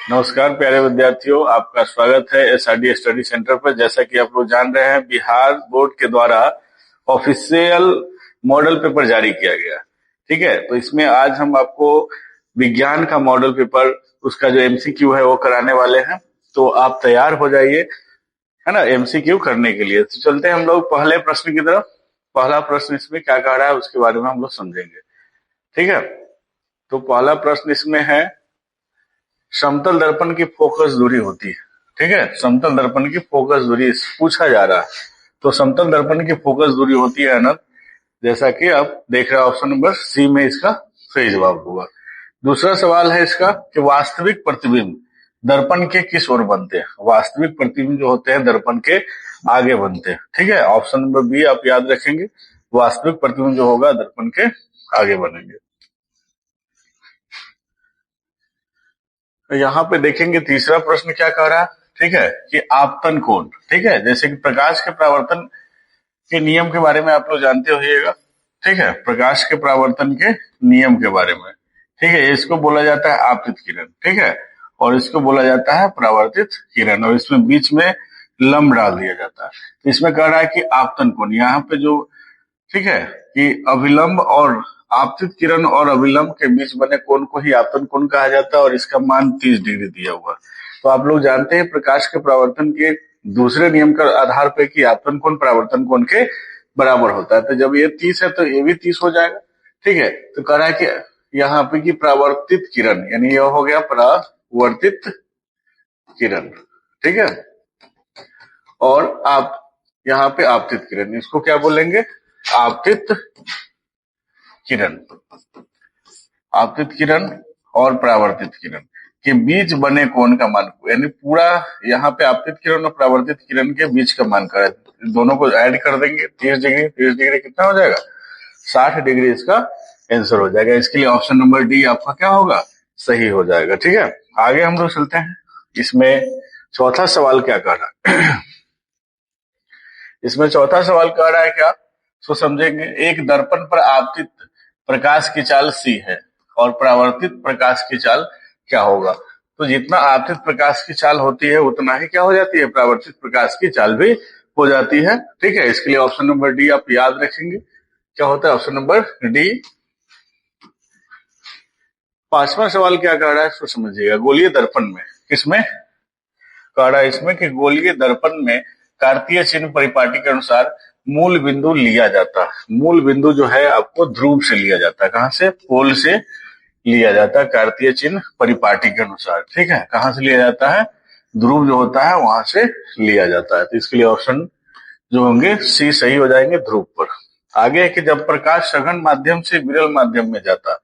नमस्कार प्यारे विद्यार्थियों, आपका स्वागत है एसआरडी स्टडी सेंटर पर। जैसा कि आप लोग जान रहे हैं, बिहार बोर्ड के द्वारा ऑफिशियल मॉडल पेपर जारी किया गया। ठीक है, तो इसमें आज हम आपको विज्ञान का मॉडल पेपर, उसका जो एमसीक्यू है वो कराने वाले हैं। तो आप तैयार हो जाइए, है ना, एमसीक्यू करने के लिए। तो चलते हैं हम लोग पहले प्रश्न की तरफ। पहला प्रश्न इसमें क्या कह रहा है उसके बारे में हम लोग समझेंगे। ठीक है, तो पहला प्रश्न इसमें है, समतल दर्पण की फोकस दूरी होती है। ठीक है, समतल दर्पण की फोकस दूरी पूछा जा रहा है। तो समतल दर्पण की फोकस दूरी होती है अनंत, जैसा कि आप देख रहे हैं ऑप्शन नंबर सी में इसका सही जवाब होगा। दूसरा सवाल है इसका कि वास्तविक प्रतिबिंब दर्पण के किस ओर बनते हैं। वास्तविक प्रतिबिंब जो होते हैं दर्पण के आगे बनते हैं। ठीक है, ऑप्शन नंबर बी आप याद रखेंगे, वास्तविक प्रतिबिंब जो होगा दर्पण के आगे बनेंगे। तो यहाँ पे देखेंगे तीसरा प्रश्न क्या कह रहा है। ठीक है, कि आपतन कोण। ठीक है, जैसे कि प्रकाश के परावर्तन के नियम के बारे में आप लोग जानते होइएगा। ठीक है, प्रकाश के परावर्तन के नियम के बारे में। ठीक है, इसको बोला जाता है आपतित किरण। ठीक है, और इसको बोला जाता है परावर्तित किरण, और इसमें बीच में लंब डाल दिया जाता है। तो इसमें कह रहा है कि आपतन कोण, यहाँ पे जो, ठीक है, कि अभिलंब और आपतित किरण और अभिलंब के बीच बने कोण को ही आपतन कोण कहा जाता है, और इसका मान 30 डिग्री दिया हुआ। तो आप लोग जानते हैं प्रकाश के परावर्तन के दूसरे नियम के आधार पर कि आपतन कोण परावर्तन कोण के बराबर होता है। तो जब ये 30 है तो ये भी 30 हो जाएगा। ठीक है, तो कह रहा है कि यहाँ पे की परावर्तित किरण, यानी यह हो गया परावर्तित किरण। ठीक है, और आप यहाँ पे आपतित किरण, इसको क्या बोलेंगे, आपतित किरण। आपतित किरण और परावर्तित किरण के बीच बने कोण का मान, यानी पूरा यहाँ पे आपतित किरण और परावर्तित किरण के बीच का मान का, दोनों को ऐड कर देंगे 30 डिग्री। 30 डिग्री कितना हो जाएगा, 60 डिग्री इसका आंसर हो जाएगा। इसके लिए ऑप्शन नंबर डी आपका क्या होगा, सही हो जाएगा। ठीक है, आगे हम लोग चलते हैं। इसमें चौथा सवाल क्या कह रहा है इसमें चौथा सवाल कह रहा है क्या, तो समझेंगे। एक दर्पण पर आपतित प्रकाश की चाल सी है और परावर्तित प्रकाश की चाल क्या होगा। तो जितना आपतित प्रकाश की चाल होती है उतना ही क्या हो जाती है, परावर्तित प्रकाश की चाल भी हो जाती है। ठीक है, इसके लिए ऑप्शन नंबर डी आप याद रखेंगे, क्या होता है ऑप्शन नंबर डी। पांचवा सवाल क्या कह रहा है इसको समझिएगा। गोलीय दर्पण में, किसमें कह रहा है इसमें कि गोलीय दर्पण में कार्तीय चिन्ह परिपाटी के अनुसार मूल बिंदु लिया जाता है। मूल बिंदु जो है आपको ध्रुव से लिया जाता है। कहां से, पोल से लिया जाता है कार्तीय चिन्ह परिपाटी के अनुसार। ठीक है, कहां से लिया जाता है, ध्रुव जो होता है वहां से लिया जाता है। तो इसके लिए ऑप्शन जो होंगे सी सही हो जाएंगे, ध्रुव पर। आगे है कि जब प्रकाश सघन माध्यम से विरल माध्यम में जाता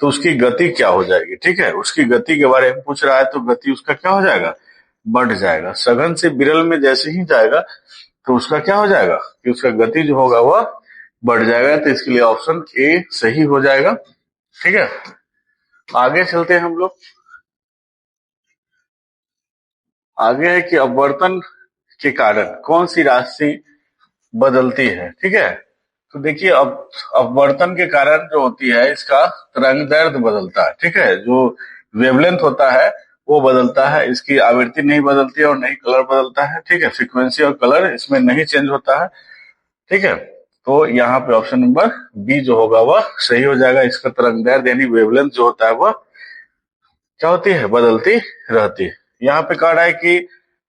तो उसकी गति क्या हो जाएगी। ठीक है, उसकी गति के बारे में पूछ रहा है, तो गति उसका क्या हो जाएगा, बढ़ जाएगा। सघन से विरल में जैसे ही जाएगा तो उसका क्या हो जाएगा, कि उसका गति जो होगा वह बढ़ जाएगा। तो इसके लिए ऑप्शन ए सही हो जाएगा। ठीक है, आगे चलते हैं हम लोग। आगे है कि अपवर्तन के कारण कौन सी राशि बदलती है। ठीक है, तो देखिए, अब अपवर्तन के कारण जो होती है इसका तरंग दैर्ध्य बदलता है। ठीक है, जो वेवलेंथ होता है वो बदलता है, इसकी आवृत्ति नहीं बदलती है और नहीं कलर बदलता है। ठीक है, फ्रीक्वेंसी और कलर इसमें नहीं चेंज होता है। ठीक है, तो यहाँ पे ऑप्शन नंबर बी जो होगा वह सही हो जाएगा। इसका तरंग दैर्ध्य यानी वेवलेंथ जो होता है वह क्या होती है, बदलती रहती है। यहाँ पे कह रहा है कि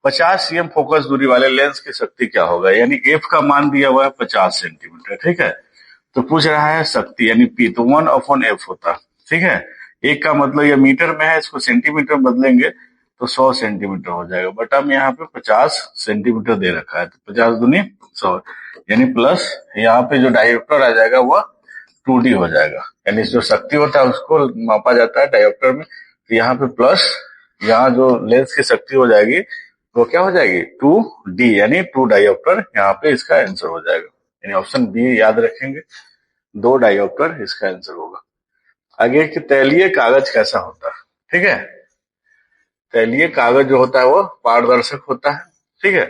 50 सीएम फोकस दूरी वाले लेंस की शक्ति क्या होगा, यानी एफ का मान दिया हुआ है 50 सेंटीमीटर। ठीक है, तो पूछ रहा है शक्ति यानी पी, तो 1/f होता है। ठीक है, एक का मतलब ये मीटर में है, इसको सेंटीमीटर में बदलेंगे तो 100 सेंटीमीटर हो जाएगा, बट हम यहाँ पे 50 सेंटीमीटर दे रखा है, तो 50 दूनी 100, यानी प्लस यहाँ पे जो डायोप्टर आ जाएगा वह 2D हो जाएगा। यानी जो शक्ति होता है उसको मापा जाता है डायोप्टर में, तो यहाँ पे प्लस, यहाँ जो लेंस की शक्ति हो जाएगी वो क्या हो जाएगी, 2D, यानी 2 डायोप्टर। यहाँ पे इसका आंसर हो जाएगा, यानी ऑप्शन बी याद रखेंगे, 2 डायोप्टर इसका आंसर होगा। आगे कि तैलीय कागज कैसा होता है। ठीक है, तैलीय कागज जो होता है वो पारदर्शक होता है। ठीक है,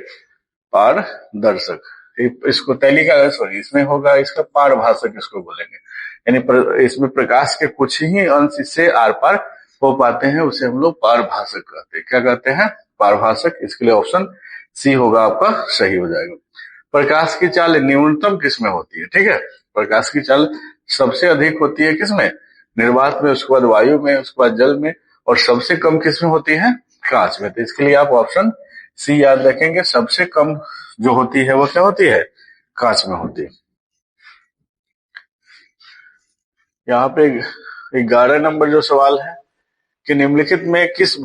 पारदर्शक, इसको तैलीय कागज सॉरी इसमें होगा, इसका पारभाषक इसको बोलेंगे। यानी इसमें प्रकाश के कुछ ही अंश इससे आर पार हो पाते हैं उसे हम लोग पारभाषक कहते हैं। क्या कहते हैं? पारभाषक। इसके लिए ऑप्शन सी होगा आपका सही हो जाएगा। प्रकाश की चाल न्यूनतम किसमें होती है? ठीक है, प्रकाश की चाल सबसे अधिक होती है किसमें? निर्वात में, उसके बाद वायु में, उसके बाद जल में, और सबसे कम किसमें होती है? कांच में। तो इसके लिए आप ऑप्शन सी याद रखेंगे, सबसे कम जो होती है वो क्या होती है? कांच में होती है। यहाँ पे 11 नंबर जो सवाल है कि निम्नलिखित में किस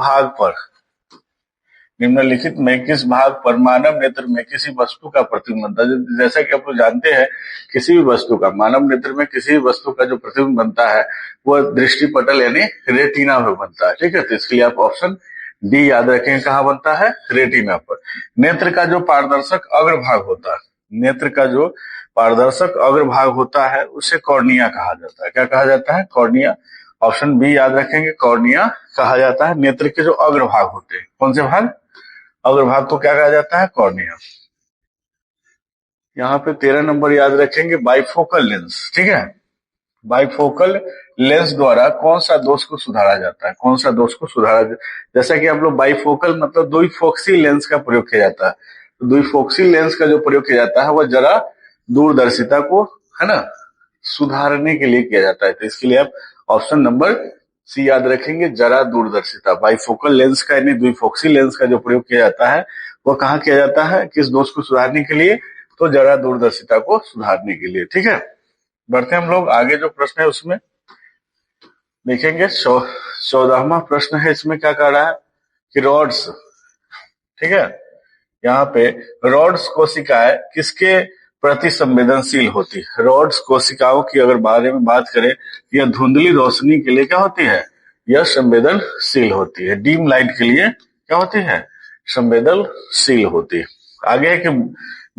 भाग पर मानव नेत्र में किसी वस्तु का प्रतिबिंब बनता है? जैसा कि आप लोग जानते हैं, किसी भी वस्तु का, मानव नेत्र में किसी भी वस्तु का जो प्रतिबिंब बनता है वह दृष्टिपटल यानी रेटिना में बनता है। ठीक है, तो इसके लिए आप ऑप्शन डी याद रखेंगे, कहाँ बनता है? रेटिना पर। नेत्र का जो पारदर्शक अग्रभाग होता है, नेत्र का जो पारदर्शक अग्रभाग होता है उसे कॉर्निया कहा जाता है। क्या कहा जाता है? कॉर्निया। ऑप्शन बी याद रखेंगे, कॉर्निया कहा जाता है नेत्र के जो अग्रभाग होते हैं। कौन से भाग? अग्रभाग को क्या कहा जाता है? कॉर्निया। यहाँ पे 13 नंबर याद रखेंगे, बाइफोकल लेंस। ठीक है, बाइफोकल लेंस द्वारा कौन सा दोष को सुधारा जाता है? कौन सा दोष को सुधारा जैसा कि आप लोग बाइफोकल मतलब द्विफोक्सी लेंस का प्रयोग किया जाता है। तो द्विफोक्सी लेंस का जो प्रयोग किया जाता है वह जरा दूरदर्शिता को, है ना, सुधारने के लिए किया जाता है। तो इसके लिए आप ऑप्शन नंबर सी याद रखेंगे, जरा दूरदर्शिता। बाइफोकल लेंस का यानी द्विफोक्सी लेंस का जो प्रयोग किया जाता है वह कहाँ किया जाता है? किस दोष को सुधारने के लिए? तो जरा दूरदर्शिता को सुधारने के लिए। ठीक है, बढ़ते हम लोग आगे। जो प्रश्न है उसमें देखेंगे 14वां प्रश्न है। इसमें क्या कह रहा है कि रॉड्स, ठीक है, यहाँ पे रॉड्स कोशिकाएं किसके प्रति संवेदनशील होती है? रॉड्स कोशिकाओं की अगर बारे में बात करें, यह धुंधली रोशनी के लिए क्या होती है? यह संवेदनशील होती है। डीम लाइट के लिए क्या होती है? संवेदनशील होती है। आगे है कि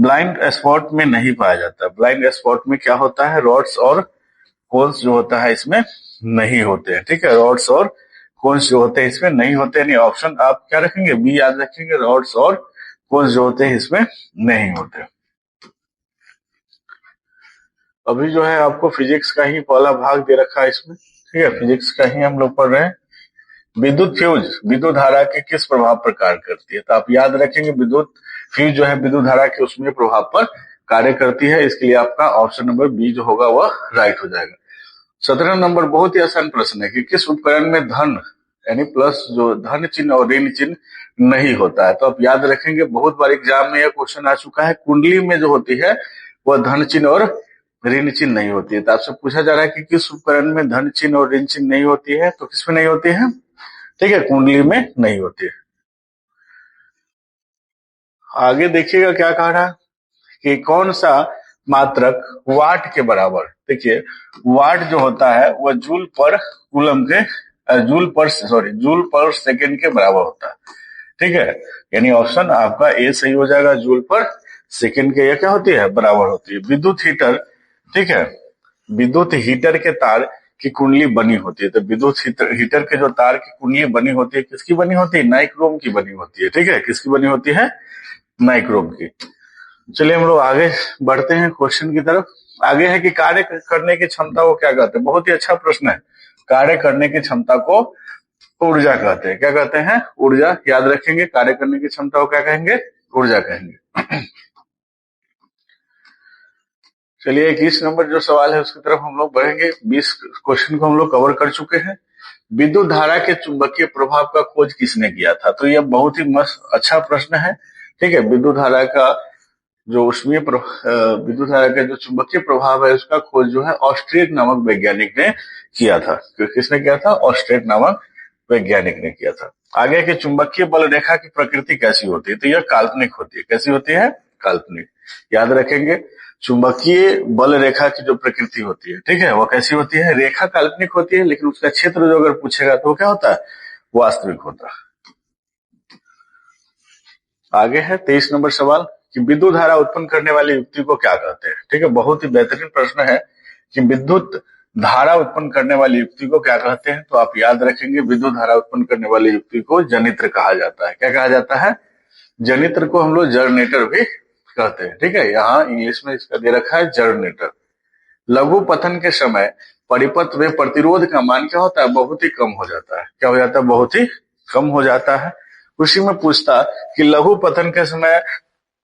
ब्लाइंड स्पॉट में नहीं पाया जाता। ब्लाइंड स्पॉट में क्या होता है? रॉड्स और कोन्स जो होता है इसमें नहीं होते हैं। ठीक है, रॉड्स और कोन्स जो होते हैं इसमें नहीं होते हैं। ऑप्शन आप क्या रखेंगे? बी याद रखेंगे, रॉड्स और कोन्स जो होते हैं इसमें नहीं होते। अभी जो है आपको फिजिक्स का ही पहला भाग दे रखा है इसमें। ठीक है, फिजिक्स का ही हम लोग पढ़ रहे हैं। विद्युत फ्यूज विद्युत धारा के किस प्रभाव पर कार्य करती है? तो आप याद रखेंगे, विद्युत फ्यूज जो है विद्युत धारा के उसमें प्रभाव पर कार्य करती है। इसके लिए आपका ऑप्शन नंबर बी जो होगा वह राइट हो जाएगा। 17 नंबर बहुत ही आसान प्रश्न है कि किस उपकरण में धन यानी प्लस जो धन चिन्ह और ऋण चिन्ह नहीं होता है? तो आप याद रखेंगे, बहुत बार एग्जाम में यह क्वेश्चन आ चुका है। कुंडली में जो होती है वह धन चिन्ह और ऋण चिन्ह नहीं होती है। तो आपसे पूछा जा रहा है कि किस उपकरण में धन चिन्ह और ऋण चिन्ह नहीं होती है? तो किसमें नहीं होती है? ठीक है, कुंडली में नहीं होती है। आगे देखिएगा क्या कह रहा है कि कौन सा मात्रक वाट के बराबर। देखिए, वाट जो होता है वह जूल पर कूलम के जूल पर सेकेंड के बराबर होता है। ठीक है, यानी ऑप्शन आपका ए सही हो जाएगा, जूल पर सेकेंड के ये क्या होती है? बराबर होती है। विद्युत हीटर, ठीक है, विद्युत हीटर के तार की कुंडली बनी होती है। तो विद्युत हीटर के जो तार की कुंडली बनी होती है किसकी बनी होती है? नाइक्रोम की बनी होती है। ठीक है, किसकी बनी होती है? नाइक्रोम की। चलिए हम लोग आगे बढ़ते हैं क्वेश्चन की तरफ। आगे है कि कार्य करने की क्षमता को क्या कहते हैं? बहुत ही अच्छा प्रश्न है। कार्य करने की क्षमता को ऊर्जा कहते हैं। क्या कहते हैं? ऊर्जा। याद रखेंगे, कार्य करने की क्षमता को क्या कहेंगे? ऊर्जा कहेंगे। चलिए 21 नंबर जो सवाल है उसकी तरफ हम लोग बढ़ेंगे। 20 क्वेश्चन को हम लोग कवर कर चुके हैं। विद्युत धारा के चुंबकीय प्रभाव का खोज किसने किया था? तो यह बहुत ही मस्त अच्छा प्रश्न है। ठीक है, विद्युत धारा का जो विद्युत धारा का जो चुंबकीय प्रभाव है उसका खोज जो है ऑस्ट्रिएट नामक वैज्ञानिक ने किया था। किसने किया था? ऑस्ट्रिएट नामक वैज्ञानिक ने किया था। आगे कि चुंबकीय बल रेखा की प्रकृति कैसी होती है? तो यह काल्पनिक होती है। कैसी होती है? काल्पनिक। याद रखेंगे, चुंबकीय बल रेखा की जो प्रकृति होती है, ठीक है, वो कैसी होती है? रेखा काल्पनिक होती है, लेकिन उसका क्षेत्र जो अगर पूछेगा तो वो क्या होता है? वास्तविक होता है। आगे है 23 नंबर सवाल कि विद्युत धारा उत्पन्न करने वाली युक्ति को क्या कहते हैं? ठीक है, बहुत ही बेहतरीन प्रश्न है कि विद्युत धारा उत्पन्न करने वाली युक्ति को क्या कहते हैं? तो आप याद रखेंगे, विद्युत धारा उत्पन्न करने वाली युक्ति को जनित्र कहा जाता है। क्या कहा जाता है? जनित्र को हम लोग जनरेटर भी कहते हैं। ठीक है, यहाँ इंग्लिश में इसका दे रखा है जनरेटर। लघु पतन के समय परिपथ में प्रतिरोध का मान क्या होता है, बहुत ही कम हो जाता है। क्या हो जाता है, बहुत ही कम हो जाता है। उसी में पूछता कि लघु पतन के समय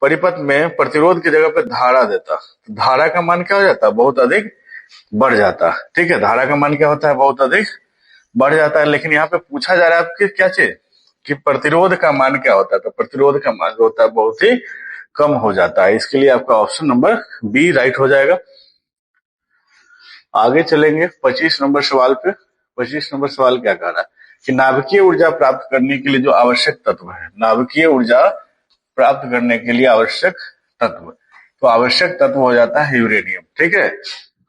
परिपथ में प्रतिरोध की जगह पे धारा देता, तो धारा का मान क्या हो जाता है, बहुत अधिक बढ़ जाता है। ठीक है, धारा का मान क्या होता है, बहुत अधिक बढ़ जाता है। लेकिन यहाँ पे पूछा जा रहा है आपके क्या चीज, कि प्रतिरोध का मान क्या होता है, तो प्रतिरोध का मान जो होता है बहुत ही कम हो जाता है। इसके लिए आपका ऑप्शन नंबर बी राइट हो जाएगा। आगे चलेंगे 25 नंबर सवाल पे। 25 नंबर सवाल क्या कह रहा है कि नाभिकीय ऊर्जा प्राप्त करने के लिए जो आवश्यक तत्व है, नाभिकीय ऊर्जा प्राप्त करने के लिए आवश्यक तत्व, तो आवश्यक तत्व हो जाता है यूरेनियम। ठीक है,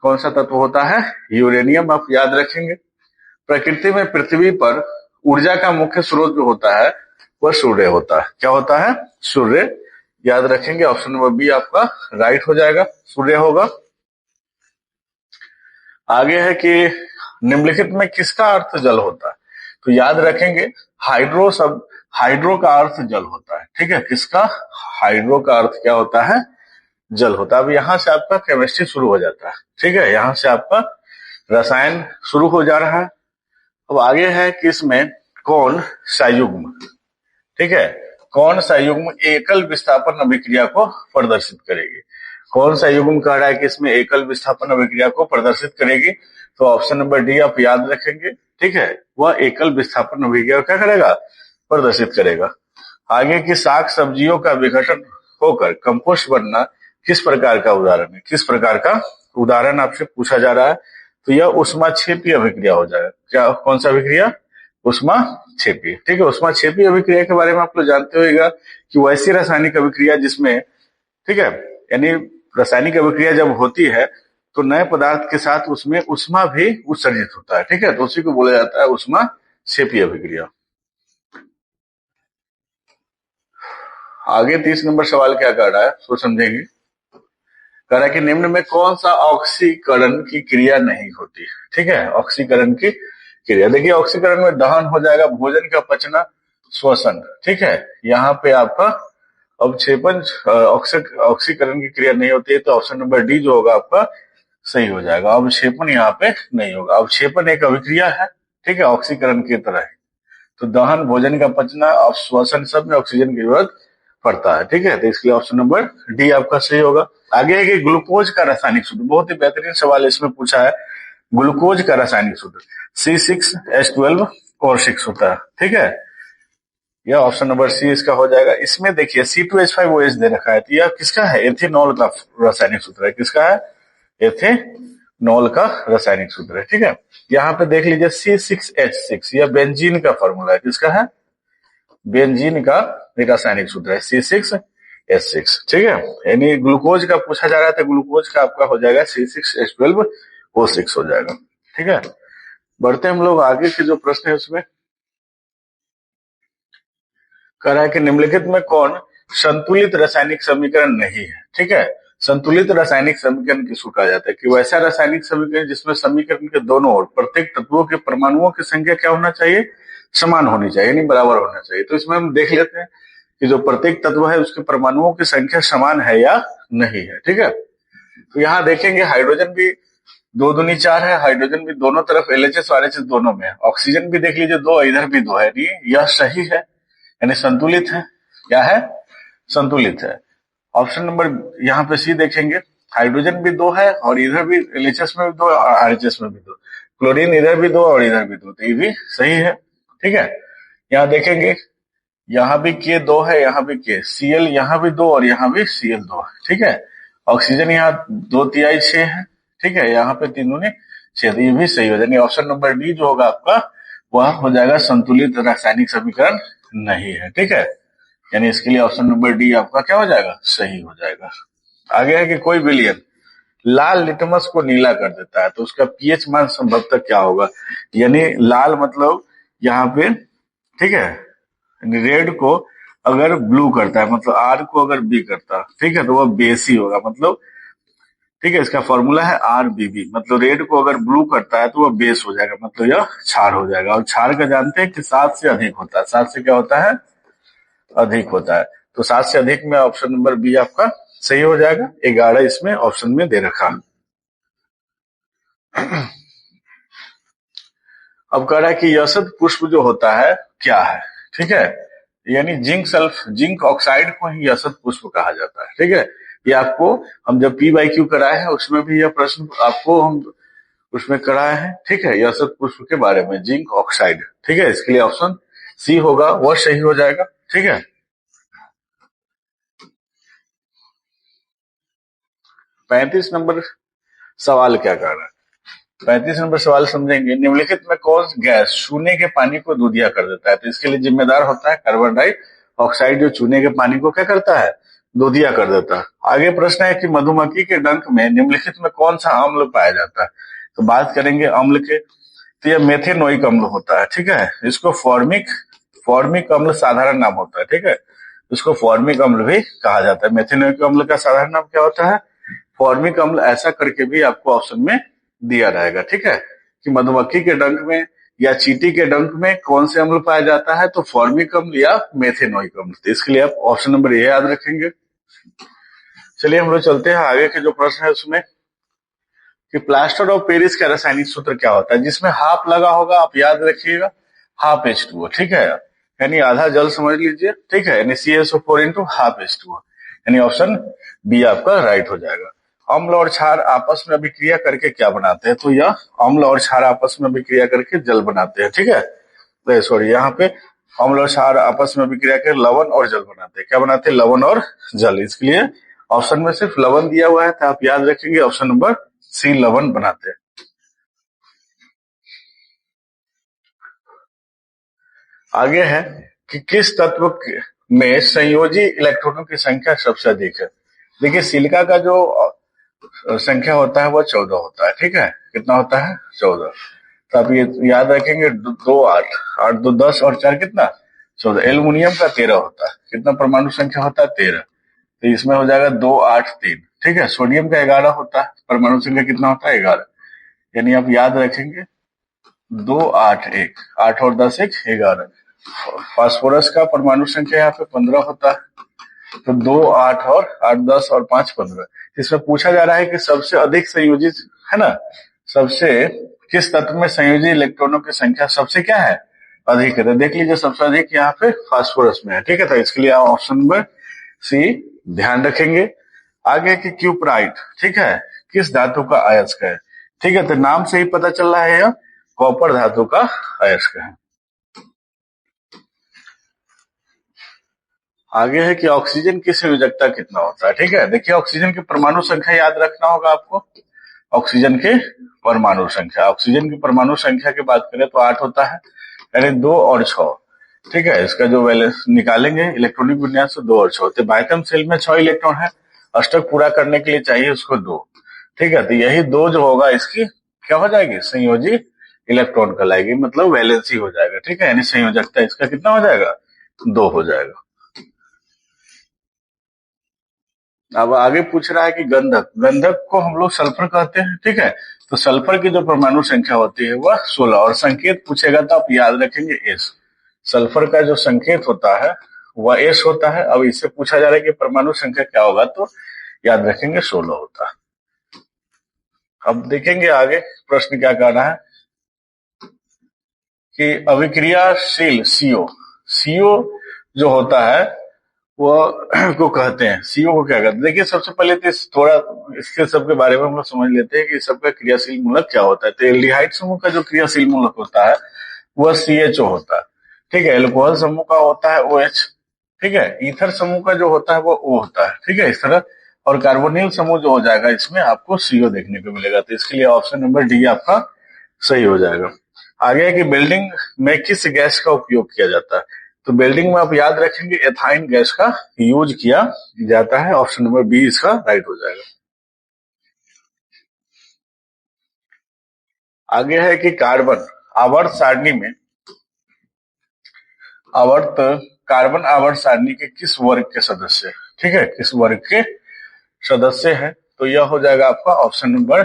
कौन सा तत्व होता है, यूरेनियम। आप याद रखेंगे प्रकृति में पृथ्वी पर ऊर्जा का मुख्य स्रोत जो होता है वह सूर्य होता है। क्या होता है, सूर्य। याद रखेंगे, ऑप्शन नंबर बी आपका राइट हो जाएगा, सूर्य होगा। आगे है कि निम्नलिखित में किसका अर्थ जल होता है, तो याद रखेंगे हाइड्रो शब्द, हाइड्रो का अर्थ जल होता है। ठीक है, किसका, हाइड्रो का अर्थ क्या होता है, जल होता है। अब यहां से आपका केमिस्ट्री शुरू हो जाता है। ठीक है, यहां से आपका रसायन शुरू हो जा रहा है। अब आगे है कि इसमें कौन संयुग्म, ठीक है, कौन संयुग्म एकल विस्थापन अभिक्रिया को प्रदर्शित करेगी। कौन सा युग्म कह रहा है कि इसमें एकल विस्थापन अभिक्रिया को प्रदर्शित करेगी, तो ऑप्शन नंबर डी आप याद रखेंगे। ठीक है, वह एकल विस्थापन अभिक्रिया क्या करेगा, प्रदर्शित करेगा। आगे की साग सब्जियों का विघटन होकर कंपोस्ट बनना किस प्रकार का उदाहरण है, किस प्रकार का उदाहरण आपसे पूछा जा रहा है, तो यह उष्माक्षेपी अभिक्रिया हो जाएगा। क्या, कौन सा अभिक्रिया, उष्माक्षेपी। ठीक है, उष्माक्षेपी अभिक्रिया के बारे में आप लोग जानते होगा कि वैसी रासायनिक अभिक्रिया जिसमें, ठीक है, यानी रासायनिक अभिक्रिया जब होती है तो नए पदार्थ के साथ उसमें उष्मा भी उत्सर्जित होता है। ठीक है, तो उसी को बोला जाता है उष्माक्षेपी अभिक्रिया। आगे 30 नंबर सवाल क्या कर रहा है, सो समझेंगे। कह रहा है कि निम्न में कौन सा ऑक्सीकरण की क्रिया नहीं होती। ठीक है, ऑक्सीकरण की क्रिया, देखिए ऑक्सीकरण में दहन हो जाएगा, भोजन का पचना, श्वसन। ठीक है, यहाँ पे आपका अवक्षेपण, ऑक्सीकरण की क्रिया नहीं होती है, तो ऑप्शन नंबर डी जो होगा आपका सही हो जाएगा। अवक्षेपण यहाँ पे नहीं होगा। अवक्षेपण एक अभिक्रिया है, ठीक है, ऑक्सीकरण की तरह है। तो दहन, भोजन का पचना और श्वसन सब में ऑक्सीजन की जरूरत पड़ता है। ठीक है, तो इसके लिए ऑप्शन नंबर डी आपका सही होगा। आगे है कि ग्लूकोज का रासायनिक सूत्र, बहुत ही बेहतरीन सवाल इसमें पूछा है। ग्लूकोज का रासायनिक सूत्र C6H12 और 6 होता है। ठीक है, यह ऑप्शन नंबर सी इसका हो जाएगा। इसमें देखिए C2H5OH दे रखा है, तो यह किसका है, एथेनॉल का रासायनिक सूत्र है। किसका है, एथेनॉल का रासायनिक सूत्र है। ठीक है, यहाँ पे देख लीजिए C6H6, यह बेंजीन का फॉर्मूला है। किसका है, बेंजीन का रासायनिक सूत्र है C6H6। ठीक है, यानी ग्लूकोज का पूछा जा रहा था, ग्लूकोज का आपका हो जाएगा C6H12O6 हो जाएगा। ठीक है, बढ़ते हम लोग आगे के जो प्रश्न है उसमें कह रहा है कि निम्नलिखित में कौन संतुलित रासायनिक समीकरण नहीं है। ठीक है, संतुलित रासायनिक समीकरण किसको कहा जाता है, कि वैसा रासायनिक समीकरण जिसमें समीकरण के दोनों ओर प्रत्येक तत्वों के परमाणुओं की संख्या क्या होना चाहिए, समान होनी चाहिए, यानी बराबर होना चाहिए। तो इसमें हम देख लेते हैं कि जो प्रत्येक तत्व है उसके परमाणुओं की संख्या समान है या नहीं है। ठीक है, तो यहाँ देखेंगे हाइड्रोजन भी 2 दूनी 4 है, हाइड्रोजन भी दोनों तरफ LHS और RHS दोनों में है। ऑक्सीजन भी देख लीजिए 2, इधर भी 2 है, यह सही है, यानी संतुलित है। क्या है, संतुलित है। ऑप्शन नंबर यहाँ पे सी देखेंगे, हाइड्रोजन भी 2 है और इधर भी LHS में भी 2 और RHS में भी 2, क्लोरीन इधर भी 2 और इधर भी 2, तो ये भी सही है। ठीक है, यहाँ देखेंगे यहाँ भी K 2 है, यहाँ भी K, Cl यहाँ भी 2 और यहाँ भी Cl2 है। ठीक है, ऑक्सीजन यहाँ 2 6 है। ठीक है, यहाँ पे 3 दूनी 6, ये भी सही हो जाएगा। ऑप्शन नंबर डी जो होगा आपका वह हो जाएगा संतुलित रासायनिक समीकरण नहीं है। ठीक है, यानी इसके लिए ऑप्शन नंबर डी आपका क्या हो जाएगा, सही हो जाएगा। आगे है कि कोई विलयन लाल लिटमस को नीला कर देता है, तो उसका पीएच मान संभवतः क्या होगा, यानी लाल मतलब यहाँ पे, ठीक है, रेड को अगर ब्लू करता है, मतलब आर को अगर बी करता, ठीक है, तो वह बेसी होगा, मतलब ठीक है, इसका फॉर्मूला है RBB, मतलब रेड को अगर ब्लू करता है तो वह बेस हो जाएगा, मतलब यह क्षार हो जाएगा। और क्षार का जानते हैं कि 7 से अधिक होता है, 7 से क्या होता है, अधिक होता है। तो 7 से अधिक में ऑप्शन नंबर बी आपका सही हो जाएगा। 11 इसमें ऑप्शन में दे रखा। अब कह रहा है कि यशत पुष्प जो होता है क्या है, ठीक है। यानी जिंक ऑक्साइड को ही यशत पुष्प कहा जाता है, ठीक है। ये आपको हम जब पी बाई क्यू कराए हैं उसमें भी यह प्रश्न आपको हम उसमें कराए हैं, ठीक है, यशत पुष्प के बारे में, जिंक ऑक्साइड, ठीक है। इसके लिए ऑप्शन सी होगा, वह सही हो जाएगा, ठीक है। 35 नंबर सवाल क्या कर रहा है? 35 नंबर सवाल समझेंगे। निम्नलिखित में कौन गैस चूने के पानी को दूधिया कर देता है? तो इसके लिए जिम्मेदार होता है कार्बन डाइऑक्साइड, जो चूने के पानी को क्या करता है, दूधिया कर देता है। आगे प्रश्न है कि मधुमक्खी के डंक में निम्नलिखित में कौन सा अम्ल पाया जाता है? तो बात करेंगे अम्ल के, तो यह मेथेनोइक अम्ल होता है, ठीक है। इसको फॉर्मिक फॉर्मिक अम्ल साधारण नाम होता है, ठीक है। इसको फॉर्मिक अम्ल भी कहा जाता है। मेथेनोइक अम्ल का साधारण नाम क्या होता है? फॉर्मिक अम्ल। ऐसा करके भी आपको ऑप्शन में दिया रहेगा, ठीक है, कि मधुमक्खी के डंक में या चींटी के डंक में कौन से अम्ल पाया जाता है, तो फॉर्मिक अम्ल या मेथेनोइक अम्ल। तो इसके लिए आप ऑप्शन नंबर ए याद रखेंगे। चलिए हम लोग चलते हैं आगे के जो प्रश्न है उसमें, कि प्लास्टर ऑफ पेरिस का रासायनिक सूत्र क्या होता है? जिसमें हाफ लगा होगा आप याद रखिएगा, हाफ H2O, ठीक है, यानी आधा जल समझ लीजिए, ठीक है, यानी CaSO4 इंटू हाफ H2O, यानी ऑप्शन बी आपका राइट हो जाएगा। अम्ल और क्षार आपस में अभिक्रिया करके क्या बनाते हैं? तो यह अम्ल और क्षार आपस में अभिक्रिया करके जल बनाते हैं, ठीक है। तो सॉरी, यहाँ पे अम्ल और क्षार आपस में अभिक्रिया कर लवण और जल बनाते हैं। क्या बनाते हैं? लवण और जल। इसके लिए ऑप्शन में सिर्फ लवण दिया हुआ है, तो आप याद रखेंगे ऑप्शन नंबर सी, लवण बनाते हैं। आगे है कि किस तत्व में संयोजी इलेक्ट्रॉनों की संख्या सबसे अधिक है? देखिए सिलिका का जो संख्या होता है वो 14 होता है, ठीक है। कितना होता है? 14। तो आप ये याद रखेंगे, 2 8, 8 2 10 और 4 कितना? 14। एल्युमिनियम का 13 होता है। कितना परमाणु संख्या होता है? 13। तो इसमें हो जाएगा 2 8 3, ठीक है। सोडियम का 11 होता है, परमाणु संख्या कितना होता है? 11। यानी आप याद रखेंगे 2 8 1, 8 और 10 1 11। फास्फोरस का परमाणु संख्या यहाँ पे 15 होता है, तो 2 8 और 8 10 और 5 15। इसमें पूछा जा रहा है कि सबसे अधिक संयोजित, है ना, सबसे किस तत्व में संयोजित इलेक्ट्रॉनों की संख्या सबसे क्या है? अधिक है। तो देख लीजिए सबसे अधिक यहाँ पे फास्फोरस में है, ठीक है। तो इसके लिए आप ऑप्शन नंबर सी ध्यान रखेंगे। आगे की क्यूपराइट, ठीक है, किस धातु का अयस्क है? ठीक है, तो नाम से ही पता चल रहा है यह कॉपर धातु का अयस्क है। आगे है कि ऑक्सीजन की संयोजकता कितना होता है? ठीक है, देखिए ऑक्सीजन की परमाणु संख्या याद रखना होगा आपको। ऑक्सीजन के परमाणु संख्या, ऑक्सीजन की परमाणु संख्या की बात करें तो 8 होता है, यानी 2 और 6, ठीक है। इसका जो वैलेंस निकालेंगे इलेक्ट्रॉनिक विन्यास, 2 और 6 होते। बायतम सेल में 6 इलेक्ट्रॉन है, अष्टक पूरा करने के लिए चाहिए उसको 2, ठीक है। तो यही 2 जो होगा इसकी क्या हो जाएगी? संयोजी इलेक्ट्रॉन कहलाएगी, मतलब वैलेंसी हो जाएगा, ठीक है। यानी संयोजकता इसका कितना हो जाएगा? 2 हो जाएगा। अब आगे पूछ रहा है कि गंधक, गंधक को हम लोग सल्फर कहते हैं, ठीक है। तो सल्फर की जो परमाणु संख्या होती है वह 16, और संकेत पूछेगा तो आप याद रखेंगे एस। सल्फर का जो संकेत होता है वह एस होता है। अब इससे पूछा जा रहा है कि परमाणु संख्या क्या होगा, तो याद रखेंगे 16 होता है। अब देखेंगे आगे प्रश्न क्या कर रहा है, कि अभिक्रियाशील सीओ, सीओ जो होता है वो को कहते हैं, सीओ को क्या कहते हैं? देखिए सबसे पहले तो थोड़ा इसके सब के बारे में हम लोग समझ लेते हैं कि सबका क्रियाशील मूलक क्या होता है। तो एल्डिहाइड समूह का जो क्रियाशील मूलक होता है वह CHO होता है, ठीक है। एल्कोहल समूह का होता है OH, ठीक है। ईथर समूह का जो होता है वो O होता है, ठीक है, इस तरह। और कार्बोनिल समूह जो हो जाएगा इसमें आपको CO देखने को मिलेगा। तो इसके लिए ऑप्शन नंबर डी आपका सही हो जाएगा। आगे है कि बिल्डिंग में किस गैस का उपयोग किया जाता है? तो बिल्डिंग में आप याद रखेंगे एथाइन गैस का यूज किया जाता है। ऑप्शन नंबर बी इसका राइट हो जाएगा। आगे है कि कार्बन आवर्त सारणी में आवर्त कार्बन आवर्त सारणी के किस वर्ग के सदस्य, ठीक है, किस वर्ग के सदस्य है? तो यह हो जाएगा आपका ऑप्शन नंबर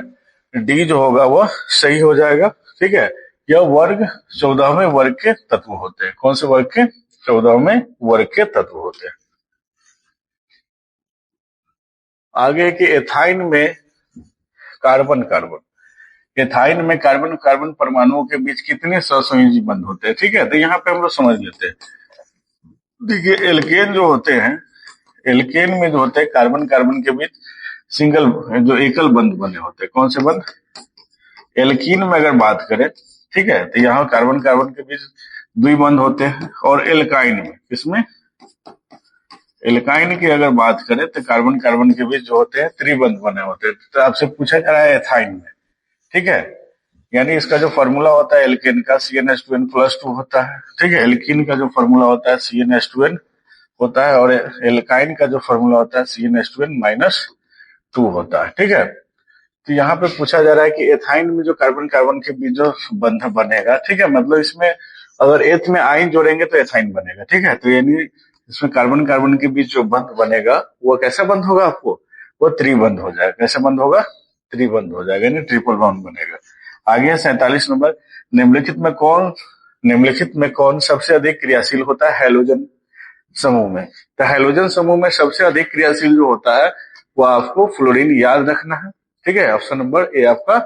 डी जो होगा वह सही हो जाएगा, ठीक है। यह वर्ग 14वें वर्ग के तत्व होते हैं। कौन से वर्ग के? 14वें वर्ग के तत्व होते हैं। आगे कि एथाइन में कार्बन कार्बन एथाइन में कार्बन कार्बन परमाणुओं के बीच कितने सहसंयोजी बंध होते हैं। ठीक है, तो यहाँ पे हम लोग समझ लेते हैं। देखिए एल्केन जो होते हैं, एल्केन में जो होते हैं कार्बन कार्बन के बीच सिंगल जो एकल बंध बने होते हैं। कौन से बंध? एल्कीन में अगर बात करें, ठीक है, तो यहाँ कार्बन कार्बन के बीच द्विबंध होते हैं। और एल्काइन में, किसमें? एल्काइन की अगर बात करें तो कार्बन कार्बन के बीच जो होते हैं त्रिबंध बने होते हैं। तो आपसे पूछा जा रहा है एथाइन में, ठीक है, यानी इसका जो फॉर्मूला होता है एल्केन का CnH2n+2 होता है। ठीक है, एल्कीन का जो फॉर्मूला होता है CnH2n होता है, और एल्काइन का जो फॉर्मूला होता है CnH2n-2 होता है। ठीक है, तो यहाँ पे पूछा जा रहा है कि एथाइन में जो कार्बन कार्बन के बीच जो बंध बनेगा, ठीक है, मतलब इसमें अगर एथ में आइन जोड़ेंगे तो एथाइन बनेगा। ठीक है, तो यानी इसमें कार्बन कार्बन के बीच जो बंध बनेगा वो कैसा बंध होगा? आपको वो त्रिबंध हो जाएगा। कैसा बंध होगा? त्रिबंध हो जाएगा, यानी ट्रिपल बॉन्ड बनेगा। आगे है 47 नंबर। निम्नलिखित में कौन सबसे अधिक क्रियाशील होता है हैलोजन समूह में? तो हैलोजन समूह में सबसे अधिक क्रियाशील जो होता है वो आपको फ्लोरीन याद रखना है। ठीक है, ऑप्शन नंबर ए आपका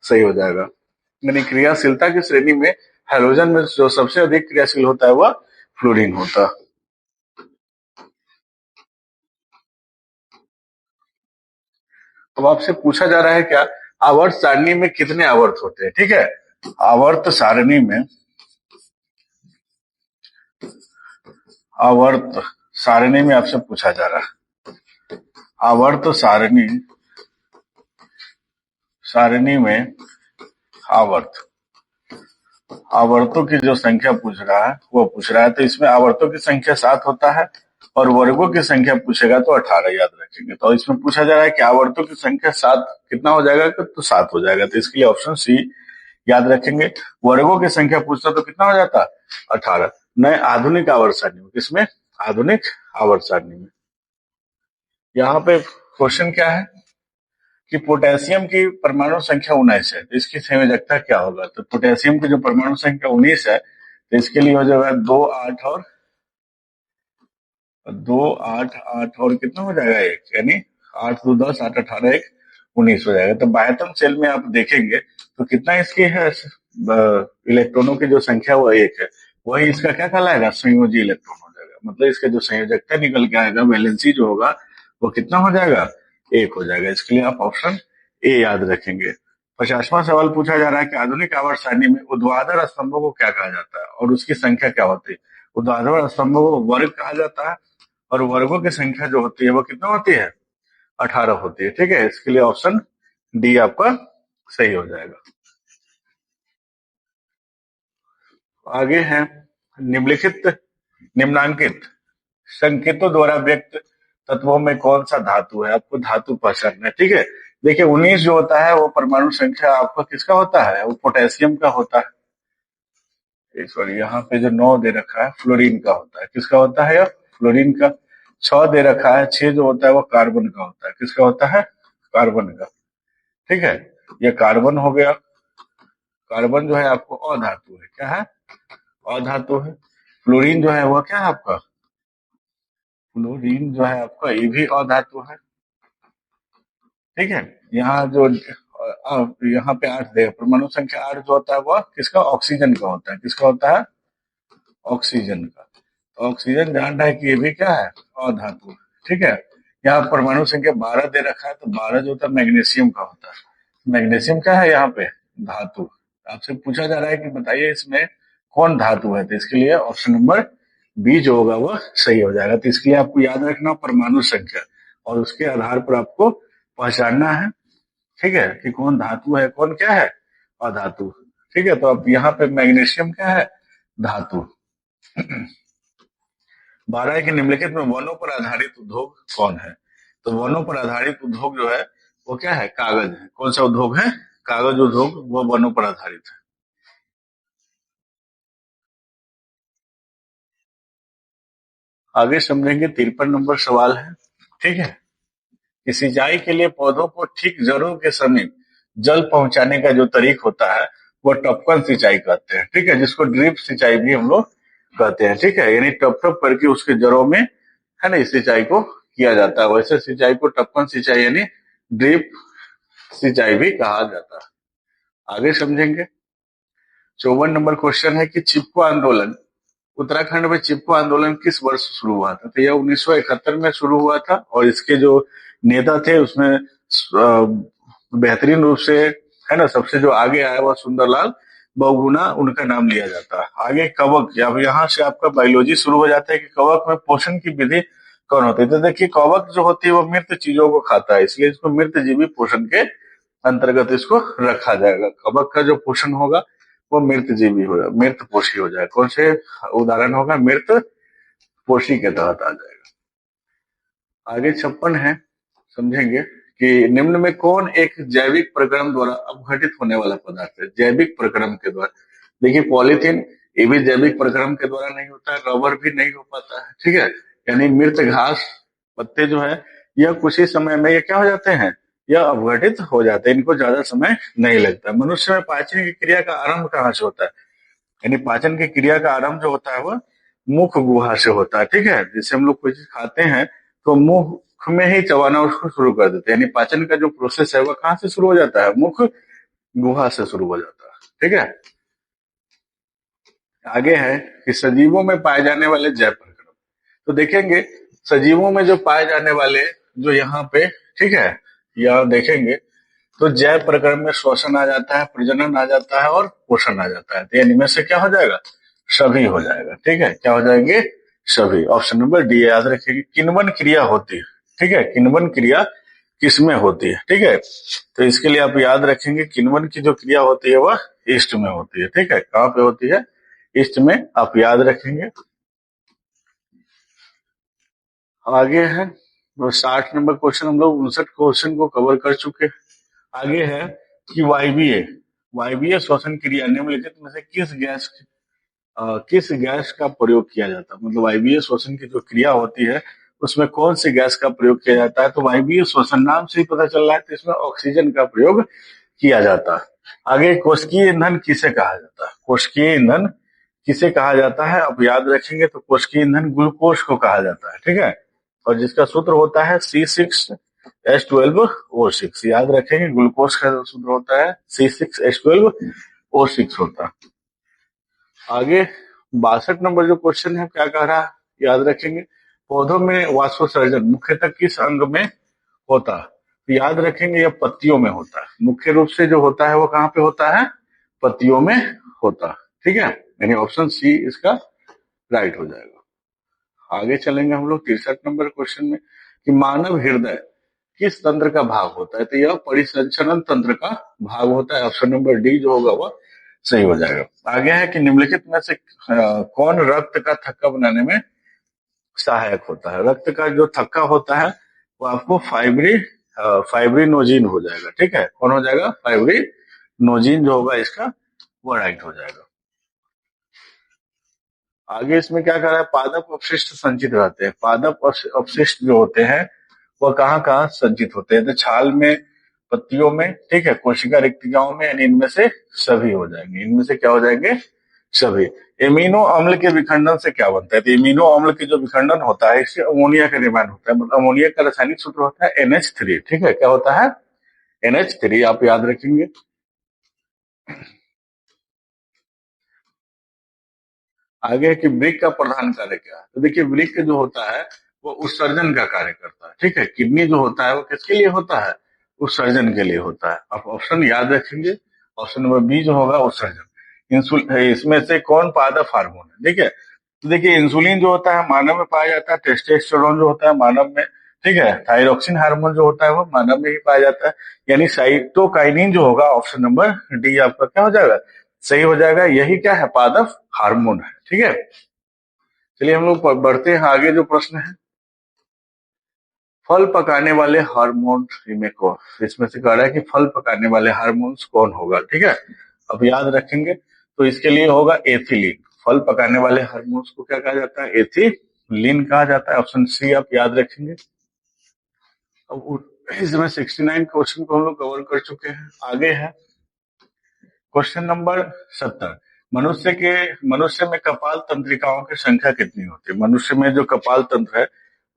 सही हो जाएगा। यानी क्रियाशीलता की श्रेणी में हैलोजन में जो सबसे अधिक क्रियाशील होता है वह फ्लोरीन होता है। अब आपसे पूछा जा रहा है क्या, आवर्त सारणी में कितने आवर्त होते हैं? ठीक है, आवर्त सारणी में, आवर्त सारणी में आपसे पूछा जा रहा है, आवर्त सारणी सारणी में आवर्त आवर्तों की जो संख्या पूछ रहा है वो पूछ रहा है। तो इसमें आवर्तों की संख्या 7 होता है और वर्गों की संख्या पूछेगा तो 18 याद रखेंगे। तो इसमें पूछा जा रहा है कि आवर्तों की संख्या 7 कितना हो जाएगा? तो 7 हो जाएगा। तो इसके लिए ऑप्शन सी याद रखेंगे। वर्गों की संख्या पूछता तो कितना हो जाता? 18। नए आधुनिक आवर्त सारणी में, किसमें? आधुनिक आवर्त सारणी में। यहाँ पे क्वेश्चन क्या है कि पोटेशियम की परमाणु संख्या 19 है, तो इसकी संयोजकता क्या होगा? तो पोटेशियम की जो परमाणु संख्या 19 है, तो इसके लिए हो जाएगा 2 8 और 2 8 8 और कितना हो जाएगा? 1, यानी 8 2 10 8 18 1 19 हो जाएगा। तो बाह्यतम सेल में आप देखेंगे तो कितना इसकी है इलेक्ट्रॉनों की जो संख्या वो 1 है, वही इसका क्या कहलाएगा? संयोजी इलेक्ट्रॉन हो जाएगा। मतलब इसका जो संयोजकता निकल के आएगा, वैलेंसी जो होगा वो कितना हो जाएगा? 1 हो जाएगा। इसके लिए आप ऑप्शन ए याद रखेंगे। 50वां सवाल पूछा जा रहा है कि आधुनिक आवर्त सारणी में ऊर्ध्वाधर स्तंभों को क्या कहा जाता है और उसकी संख्या क्या होती है? ऊर्ध्वाधर स्तंभों को वर्ग कहा जाता है और वर्गों की संख्या जो होती है वो कितना होती है? 18 होती है। ठीक है, इसके लिए ऑप्शन डी आपका सही हो जाएगा। आगे है निम्नांकित संकेतों द्वारा व्यक्त तत्वों में कौन सा धातु है? आपको धातु पहचानना है। ठीक है, देखिए 19 जो होता है वो परमाणु संख्या आपका किसका होता है? वो पोटेशियम का होता है। सॉरी, यहाँ पे जो 9 दे रखा है फ्लोरीन का होता है। किसका होता है? फ्लोरीन का। 6 दे रखा है, 6 जो होता है वो कार्बन का होता है। किसका होता है? कार्बन का। ठीक है, ये कार्बन हो गया। कार्बन जो है आपको अधातु है। क्या है? अधातु है। फ्लोरीन जो है वो क्या है आपका? फ्लोरीन जो है आपका ये भी अधातु है। ठीक है, यहाँ जो यहाँ पे 8 देगा, परमाणु संख्या 8 जो होता है वो किसका? ऑक्सीजन का होता है। किसका होता है? ऑक्सीजन का। तो ऑक्सीजन जान रहा है कि ये भी क्या है? अधातु। ठीक है, यहाँ परमाणु संख्या 12 दे रखा है, तो 12 जो होता है मैग्नीशियम का होता है। मैग्नीशियम क्या है यहाँ पे? धातु। आपसे पूछा जा रहा है कि बताइए इसमें कौन धातु है, तो इसके लिए ऑप्शन नंबर बी जो होगा वो सही हो जाएगा। तो इसके लिए आपको याद रखना परमाणु संख्या और उसके आधार पर आपको पहचानना है, ठीक है, कि कौन धातु है कौन क्या है? अधातु। ठीक है, तो अब यहाँ पे मैग्नीशियम क्या है? धातु। 12 के निम्नलिखित में वनों पर आधारित उद्योग कौन है? तो वनों पर आधारित उद्योग जो है वो क्या है? कागज है। कौन सा उद्योग है? कागज उद्योग, वो वनों पर आधारित है। आगे समझेंगे 53 नंबर सवाल है। ठीक है, कि सिंचाई के लिए पौधों को ठीक जड़ों के समीप जल पहुंचाने का जो तरीक होता है वो टपकन सिंचाई कहते हैं। ठीक है, जिसको ड्रिप सिंचाई भी हम लोग कहते हैं। ठीक है, यानी टप टप करके उसके जड़ों में है ना इस सिंचाई को किया जाता है। वैसे सिंचाई को टपकन सिंचाई यानी ड्रिप सिंचाई भी कहा जाता है। आगे समझेंगे। 54 नंबर क्वेश्चन है कि चिपको आंदोलन, उत्तराखंड में चिपको आंदोलन किस वर्ष शुरू हुआ था? तो यह 1971 में शुरू हुआ था और इसके जो नेता थे उसमें बेहतरीन रूप से, है ना, सबसे जो आगे आया वह सुंदरलाल बहुगुणा उनका नाम लिया जाता है। आगे कवक, अब यहाँ से आपका बायोलॉजी शुरू हो जाता है कि कवक में पोषण की विधि कौन होती है? तो देखिए कवक जो होती है वो मृत चीजों को खाता है, इसलिए इसको मृत जीवी पोषण के अंतर्गत इसको रखा जाएगा। कवक का जो पोषण होगा वो मृत जीवी होगा, मृत पोषी हो जाएगा। कौन से उदाहरण होगा? मृत पोषी के तहत आ जाएगा। आगे 56 है, समझेंगे कि निम्न में कौन एक जैविक प्रक्रम द्वारा अपघटित होने वाला पदार्थ है? जैविक प्रक्रम के द्वारा, देखिए पॉलीथीन, ये भी जैविक प्रक्रम के द्वारा नहीं होता है, रबर भी नहीं हो पाता है, ठीक है। यानी मृत घास पत्ते जो है यह कुछ ही समय में ये क्या हो जाते हैं, यह अपघटित हो जाते हैं, इनको ज्यादा समय नहीं लगता। मनुष्य में पाचन की क्रिया का आरंभ कहाँ से होता है? यानी पाचन की क्रिया का आरंभ जो होता है वह मुख गुहा से होता है, ठीक है। जैसे हम लोग कोई चीज खाते हैं तो मुख में ही चबाना उसको शुरू कर देते हैं, यानी पाचन का जो प्रोसेस है वह कहाँ से शुरू हो जाता है? मुख गुहा से शुरू हो जाता है, ठीक है। आगे है कि सजीवों में पाए जाने वाले जैव प्रक्रम, तो देखेंगे सजीवों में जो पाए जाने वाले जो यहाँ पे, ठीक है, यह देखेंगे तो जैव प्रक्रम में श्वसन आ जाता है, प्रजनन आ जाता है और पोषण आ जाता है। तो इनमें से क्या हो जाएगा? सभी हो जाएगा, ठीक है। क्या हो जाएंगे? सभी। ऑप्शन नंबर डी याद रखिएगा। किण्वन क्रिया होती है, ठीक है, किण्वन क्रिया किसमें होती है, ठीक है। तो इसके लिए आप याद रखेंगे किण्वन की जो क्रिया होती है वह ईस्ट में होती है, ठीक है। कहाँ पे होती है? ईस्ट में, आप याद रखेंगे। आगे है 60 नंबर क्वेश्चन, हम लोग 59 क्वेश्चन को कवर कर चुके हैं। आगे है कि वायवीय वायवीय श्वसन क्रिया निम्नलिखित में से किस गैस का प्रयोग किया जाता है? मतलब वायवीय श्वसन की जो क्रिया होती है उसमें कौन सी गैस का प्रयोग किया जाता है? तो वायवीय श्वसन नाम से ही पता चल रहा है, तो इसमें ऑक्सीजन का प्रयोग किया जाता है। आगे कोशिकीय ईंधन किसे कहा जाता है? कोशिकीय ईंधन किसे कहा जाता है? आप याद रखेंगे तो कोशिकीय ईंधन ग्लूकोज को कहा जाता है, ठीक है। और जिसका सूत्र होता है C6H12O6, याद रखेंगे ग्लूकोज का सूत्र होता है C6H12O6 होता है। आगे 62 नंबर जो क्वेश्चन है क्या कह रहा है, याद रखेंगे। पौधों में वाष्पोत्सर्जन मुख्यतः किस अंग में होता है? तो याद रखेंगे यह पत्तियों में होता है, मुख्य रूप से जो होता है वो कहाँ पे होता है? पत्तियों में होता है, ठीक है। यानी ऑप्शन सी इसका राइट हो जाएगा। आगे चलेंगे हम लोग 63 नंबर क्वेश्चन में कि मानव हृदय किस तंत्र का भाग होता है? तो यह परिसंचरण तंत्र का भाग होता है। ऑप्शन नंबर डी जो होगा वह सही हो जाएगा। आगे है कि निम्नलिखित में से कौन रक्त का थक्का बनाने में सहायक होता है? रक्त का जो थक्का होता है वो आपको फाइब्रिनोजिन हो जाएगा, ठीक है। कौन हो जाएगा? फाइब्रिनोजिन जो होगा इसका वो राइट हो जाएगा। आगे इसमें क्या कर रहा है? पादप अपशिष्ट संचित रहते हैं। पादप अपशिष्ट जो होते हैं वह कहाँ कहाँ संचित होते हैं? तो छाल में, पत्तियों में, ठीक है, कोशिका रिक्तिकाओं में, यानी इनमें से सभी हो जाएंगे। इनमें से क्या हो जाएंगे? सभी। एमिनो अम्ल के विखंडन से क्या बनता है? तो एमिनो अम्ल के जो विखंडन होता है इससे अमोनिया का निर्माण होता है। मतलब अमोनिया का रासायनिक सूत्र होता है NH3, ठीक है। क्या होता है? NH3, आप याद रखेंगे। आगे है कि वृक्क का प्रधान कार्य क्या है? तो देखिए वृक्क जो होता है वो उत्सर्जन का कार्य करता है, ठीक है। किडनी जो होता है वो किसके लिए होता है? उत्सर्जन के लिए होता है। आप ऑप्शन याद रखेंगे। ऑप्शन नंबर बी जो होगा उत्सर्जन। इसमें से कौन पादप हार्मोन है? ठीक है, तो देखिए इंसुलिन जो होता है मानव में पाया जाता है, टेस्टोस्टेरोन जो होता है मानव में, ठीक है, थायरोक्सिन हार्मोन जो होता है वो मानव में ही पाया जाता है। यानी साइटोकाइनिन जो होगा ऑप्शन नंबर डी आपका क्या हो जाएगा? सही हो जाएगा। यही क्या है? पादप हार्मोन है, ठीक है। चलिए हम लोग बढ़ते हैं आगे। जो प्रश्न है फल पकाने वाले हार्मोन इनमें कौन, इसमें से कह रहा है कि फल पकाने वाले हार्मोन्स कौन होगा, ठीक है। अब याद रखेंगे तो इसके लिए होगा एथिलीन। फल पकाने वाले हार्मोन्स को क्या कहा जाता है? एथिलीन कहा जाता है। ऑप्शन सी आप याद रखेंगे। अब इसमें 69 क्वेश्चन को हम लोग कवर कर चुके हैं। आगे है क्वेश्चन नंबर 70। मनुष्य में कपाल तंत्रिकाओं की संख्या कितनी होती है? मनुष्य में जो कपाल तंत्र है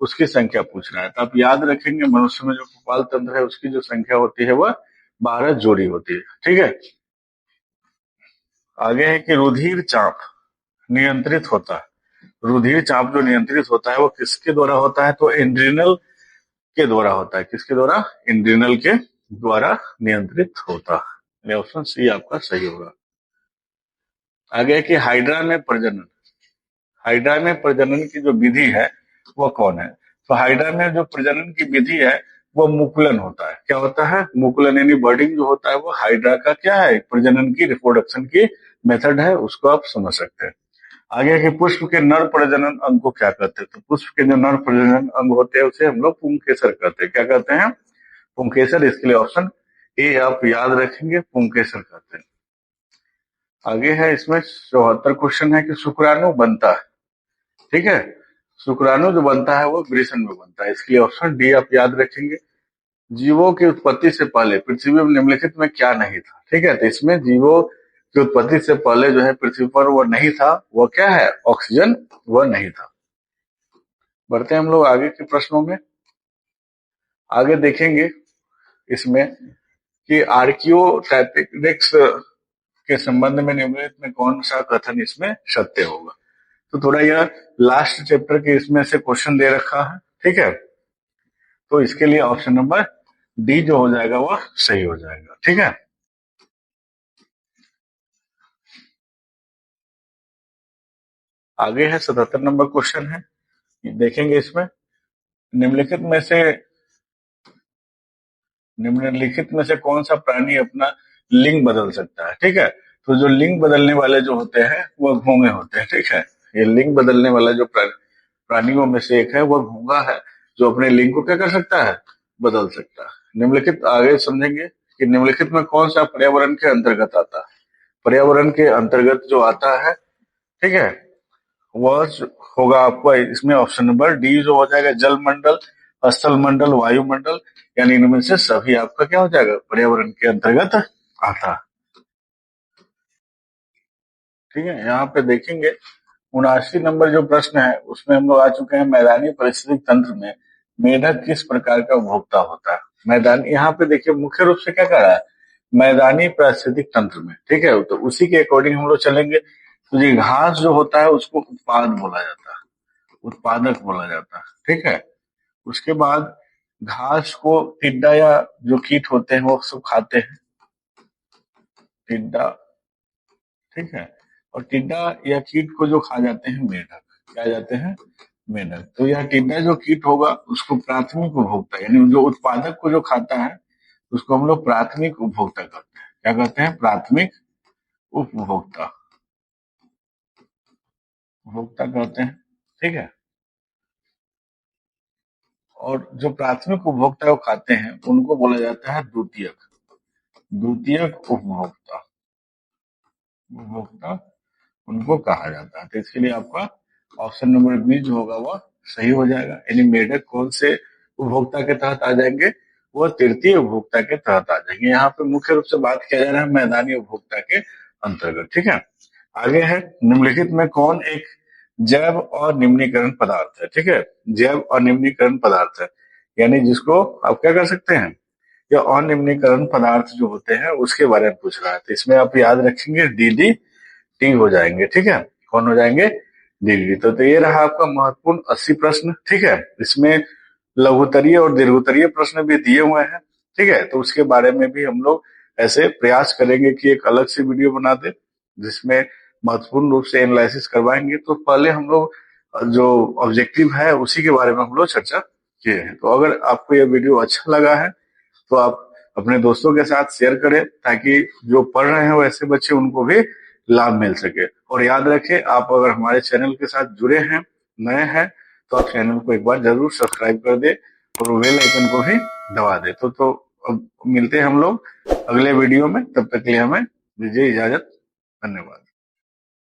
उसकी संख्या पूछ रहा है। तो आप याद रखेंगे मनुष्य में जो कपाल तंत्र है उसकी जो संख्या होती है वह 12 जोड़ी होती है, ठीक है। आगे है कि रुधिर चाप नियंत्रित होता है। रुधिर चाप जो नियंत्रित होता है वो किसके द्वारा होता है? तो एड्रिनल के द्वारा होता है। किसके द्वारा? एड्रिनल के द्वारा नियंत्रित होता है। ऑप्शन सी आपका सही होगा। आगे है कि हाइड्रा में प्रजनन, हाइड्रा में प्रजनन की जो विधि है वो कौन है? तो हाइड्रा में जो प्रजनन की विधि है वो मुकुलन होता है। क्या होता है? मुकुलन, यानी बर्डिंग जो होता है वो हाइड्रा का क्या है? प्रजनन की, रिप्रोडक्शन की मेथड है, उसको आप समझ सकते हैं। आगे है कि पुष्प के नर प्रजनन अंग को क्या कहते हैं? तो पुष्प के जो नर प्रजनन अंग होते हैं उसे हम लोग पुंकेसर कहते हैं। क्या कहते हैं? पुंकेसर। इसके लिए ऑप्शन ए आप याद रखेंगे, पुंकेसर कहते हैं। आगे है, इसमें 74 क्वेश्चन है कि शुक्राणु बनता है, ठीक है, शुक्राणु जो बनता है वो वृषण में बनता है। इसके लिए ऑप्शन डी आप याद रखेंगे। जीवों की उत्पत्ति से पहले पृथ्वी में निम्नलिखित में क्या नहीं था? ठीक है, तो इसमें जीवों की उत्पत्ति से पहले जो है पृथ्वी पर वो नहीं था, वो क्या है? ऑक्सीजन वह नहीं था। बढ़ते हैं हम लोग आगे के प्रश्नों में। आगे देखेंगे इसमें कि आर्कियोटैक्टिक्स के संबंध में निम्नलिखित में कौन सा कथन इसमें सत्य होगा? तो थोड़ा यह लास्ट चैप्टर के इसमें से क्वेश्चन दे रखा है, ठीक है, तो इसके लिए ऑप्शन नंबर डी जो हो जाएगा वह सही हो जाएगा। ठीक है, आगे है 77 नंबर क्वेश्चन है, देखेंगे इसमें निम्नलिखित में से कौन सा प्राणी अपना लिंग बदल सकता है? ठीक है, तो जो लिंग बदलने वाले जो होते हैं वह घोंगे होते हैं। ठीक है, ये लिंग बदलने वाला जो प्राणियों में से एक है वह घोंगा है, जो अपने लिंग को क्या कर सकता है? बदल सकता है। निम्नलिखित, आगे समझेंगे कि निम्नलिखित में कौन सा पर्यावरण के अंतर्गत आता है? पर्यावरण के अंतर्गत जो आता है, ठीक है, वह होगा आपका इसमें ऑप्शन नंबर डी जो हो जाएगा, जल मंडल, स्थल मंडल, वायुमंडल, यानी इनमें से सभी आपका क्या हो जाएगा? पर्यावरण के अंतर्गत आता। ठीक है, यहाँ पे देखेंगे 79 नंबर जो प्रश्न है उसमें हम लोग आ चुके हैं, मैदानी पारिस्थितिक तंत्र में मेढक किस प्रकार का उपभोक्ता होता है? मैदान, यहाँ पे देखिए मुख्य रूप से क्या कर रहा है? मैदानी पारिस्थितिक तंत्र में, ठीक है, तो उसी के अकॉर्डिंग हम लोग चलेंगे। तो ये घास जो होता है उसको उत्पाद बोला जाता है, उत्पादक बोला जाता है। ठीक है, उसके बाद घास को टिड्डा या जो कीट होते हैं वो सब खाते हैं, टिड्डा, ठीक है, और टिड्डा या कीट को जो खा जाते हैं मेढक, क्या जाते हैं? मेढक। तो यह टिड्डा जो कीट होगा उसको प्राथमिक उपभोक्ता, यानी जो उत्पादक को जो खाता है उसको हम लोग प्राथमिक उपभोक्ता कहते हैं। क्या कहते हैं? प्राथमिक उपभोक्ता, उपभोक्ता कहते हैं। ठीक है, और जो प्राथमिक उपभोक्ता वो खाते हैं उनको बोला जाता है द्वितीयक, द्वितीयक उपभोक्ता, उपभोक्ता उनको कहा जाता है। तो इसके लिए आपका ऑप्शन नंबर बी जो होगा वह सही हो जाएगा। यानी मेढक कौन से उपभोक्ता के तहत आ जाएंगे? वो तृतीय उपभोक्ता के तहत आ जाएंगे। यहाँ पे मुख्य रूप से बात किया जा रहा है मैदानी उपभोक्ता के अंतर्गत। ठीक है, आगे है निम्नलिखित में कौन एक जैव अनिम्नीकरण पदार्थ है? ठीक है, जैव अनिम्नीकरण पदार्थ है, यानी जिसको आप क्या कर सकते हैं? या अनिम्नीकरण पदार्थ जो होते हैं उसके बारे में पूछ रहा है। तो इसमें आप याद रखेंगे डी टी हो जाएंगे। ठीक है, कौन हो जाएंगे? डी। तो ये रहा आपका महत्वपूर्ण 80 प्रश्न। ठीक है, इसमें लघुत्तरीय और दीर्घोत्तरीय प्रश्न भी दिए हुए हैं। ठीक है, तो उसके बारे में भी हम लोग ऐसे प्रयास करेंगे कि एक अलग से वीडियो बना दे जिसमें महत्वपूर्ण रूप से एनालिसिस करवाएंगे। तो पहले हम लोग जो ऑब्जेक्टिव है उसी के बारे में हम लोग चर्चा किए हैं। तो अगर आपको यह वीडियो अच्छा लगा है तो आप अपने दोस्तों के साथ शेयर करें ताकि जो पढ़ रहे हैं वैसे बच्चे उनको भी लाभ मिल सके। और याद रखें, आप अगर हमारे चैनल के साथ जुड़े हैं, नए हैं, तो आप चैनल को एक बार जरूर सब्सक्राइब कर दे और बेल आइकन को भी दबा दे। तो अब मिलते हैं हम लोग अगले वीडियो में, तब तक के लिए हमें दीजिए इजाजत। धन्यवाद।